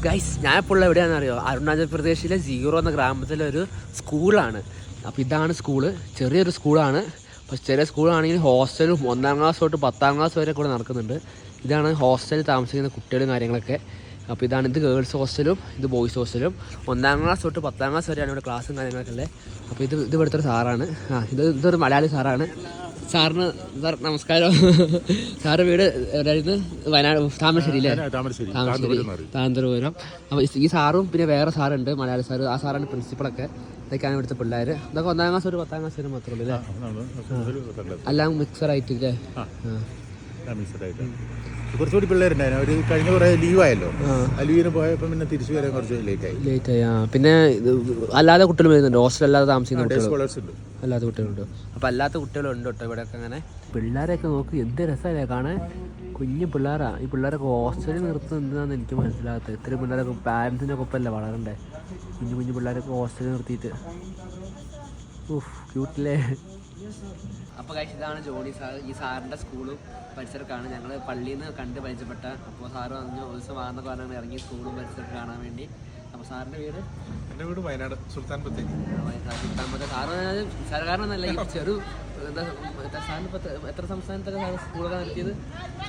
Guys ഞാനിപ്പോൾ എവിടെയാണെന്ന് അറിയോ? അരുണാചൽ പ്രദേശിലെ സീറോ എന്ന ഗ്രാമത്തിലെ ഒരു സ്കൂളാണ്. അപ്പോൾ ഇതാണ് സ്കൂള്, ചെറിയൊരു സ്കൂളാണ്. പക്ഷെ ചെറിയ സ്കൂളാണെങ്കിൽ ഹോസ്റ്റലും 1-ാം ക്ലാസ് തൊട്ട് 10-ാം ക്ലാസ് വരെ കൂടെ നടക്കുന്നുണ്ട്. ഇതാണ് ഹോസ്റ്റലിൽ താമസിക്കുന്ന കുട്ടികളും കാര്യങ്ങളൊക്കെ. അപ്പോൾ ഇതാണ്, ഇത് ഗേൾസ് ഹോസ്റ്റലും ഇത് ബോയ്സ് ഹോസ്റ്റലും. 1-ാം ക്ലാസ് തൊട്ട് 10-ാം ക്ലാസ് വരെയാണ് ഇവിടെ ക്ലാസ്സും കാര്യങ്ങളൊക്കെ ഉള്ളത്. അപ്പോൾ ഇത് ഇവിടുത്തെ ഒരു സാറാണ്. ഇതൊരു മലയാളി സാറാണ്. സാറിന് സാർ നമസ്കാരം. സാറ് വീട് എവിടെയായിരുന്നു? വയനാട് താമരശ്ശേരിയില്ലേ? താന്തരപുരം. അപ്പോൾ ഈ സാറും പിന്നെ വേറെ സാറുണ്ട്, മലയാളി സാറ്. ആ സാറാണ് പ്രിൻസിപ്പളൊക്കെ. ഇതൊക്കെയാണ് ഇവിടുത്തെ പിള്ളേർ. ഇതൊക്കെ 1-ാം ക്ലാസ് ഒരു 10-ാം ക്ലാസ് വരെ മാത്രമേ ഉള്ളൂ അല്ലേ? എല്ലാം മിക്സഡ് ആയിട്ടില്ലേ? കുറച്ചുകൂടി പിള്ളേരുണ്ടായിരുന്നു. അവർ കഴിഞ്ഞ കുറേ ലീവായല്ലോ, ആ ലീവിന് പോയപ്പോൾ പിന്നെ തിരിച്ചു വരാൻ കുറച്ച് ലേറ്റായി. പിന്നെ അല്ലാതെ കുട്ടികൾ വരുന്നുണ്ട്, ഹോസ്റ്റൽ അല്ലാതെ താമസിക്കുന്ന ഉണ്ട്, അല്ലാത്ത കുട്ടികളുണ്ട്. അപ്പോൾ അല്ലാത്ത കുട്ടികളുണ്ട് കേട്ടോ ഇവിടെയൊക്കെ. അങ്ങനെ പിള്ളേരെയൊക്കെ നോക്കി എന്ത് രസമല്ലേ കാണാൻ, കുഞ്ഞു പിള്ളേരാ. ഈ പിള്ളേരൊക്കെ ഹോസ്റ്റലിൽ നിർത്തുന്നത് എന്താണെന്ന് എനിക്ക് മനസ്സിലാകാത്തത്. ഇത്രയും പിള്ളേരൊക്കെ പാരൻസിൻ്റെ ഒപ്പമല്ലേ വളരണ്ടേ? കുഞ്ഞു പിള്ളേരൊക്കെ ഹോസ്റ്റലിൽ നിർത്തിയിട്ട് ക്യൂട്ടില്ലേ. അപ്പോൾ കഴിച്ച് ഇതാണ് ജോണി സാർ. ഈ സാറിൻ്റെ സ്കൂളും പരിസരമൊക്കെയാണ്. ഞങ്ങൾ പള്ളിയിൽ നിന്ന് കണ്ട് പരിചയപ്പെട്ട. അപ്പോൾ സാറ് പറഞ്ഞു ഒരു ദിവസം വാങ്ങുന്നൊക്കെ പറഞ്ഞാൽ ഇറങ്ങി സ്കൂളും പരിസരമൊക്കെ കാണാൻ വേണ്ടി. അപ്പോൾ സാറിൻ്റെ വീട്? എൻ്റെ വീട് വയനാട് സുൽത്താൻ ബത്തേരി. സാറ് സർക്കാരിനൊന്നല്ല, ഈ ചെറു സാറിന് എത്ര സംസ്ഥാനത്തൊക്കെ സാറ് സ്കൂളൊക്കെ നടത്തിയത്?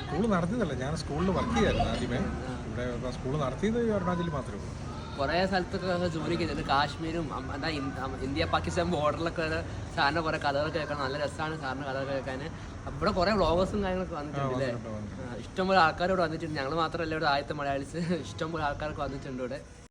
സ്കൂൾ നടത്തിയതല്ല, ഞാൻ സ്കൂളിൽ വർക്ക് ചെയ്യായിരുന്നു ആദ്യമേ. ഇവിടെ സ്കൂൾ നടത്തിയത് അരുണാചലിൽ മാത്രമേ ഉള്ളൂ. കുറേ സ്ഥലത്തൊക്കെ ജോലി ചെയ്തിട്ടുണ്ട്. കാശ്മീരും എന്താ ഇന്ത്യ പാകിസ്ഥാൻ ബോർഡറിലൊക്കെ സാറിൻ്റെ കുറേ കഥകളൊക്കെ കേൾക്കണം. നല്ല രസമാണ് സാറിൻ്റെ കഥകൾ കേൾക്കാൻ. അപ്പോൾ ഇവിടെ കുറേ വ്ളോഗേഴ്സും കാര്യങ്ങളൊക്കെ വന്നിട്ടുണ്ട് അല്ലേ? ഇഷ്ടംപോലെ ആൾക്കാർ ഇവിടെ വന്നിട്ടുണ്ട്. ഞങ്ങൾ മാത്രമല്ല ഇവിടെ ആദ്യത്തെ മലയാളീസ്, ഇഷ്ടംപോലെ ആൾക്കാരൊക്കെ വന്നിട്ടുണ്ട് ഇവിടെ.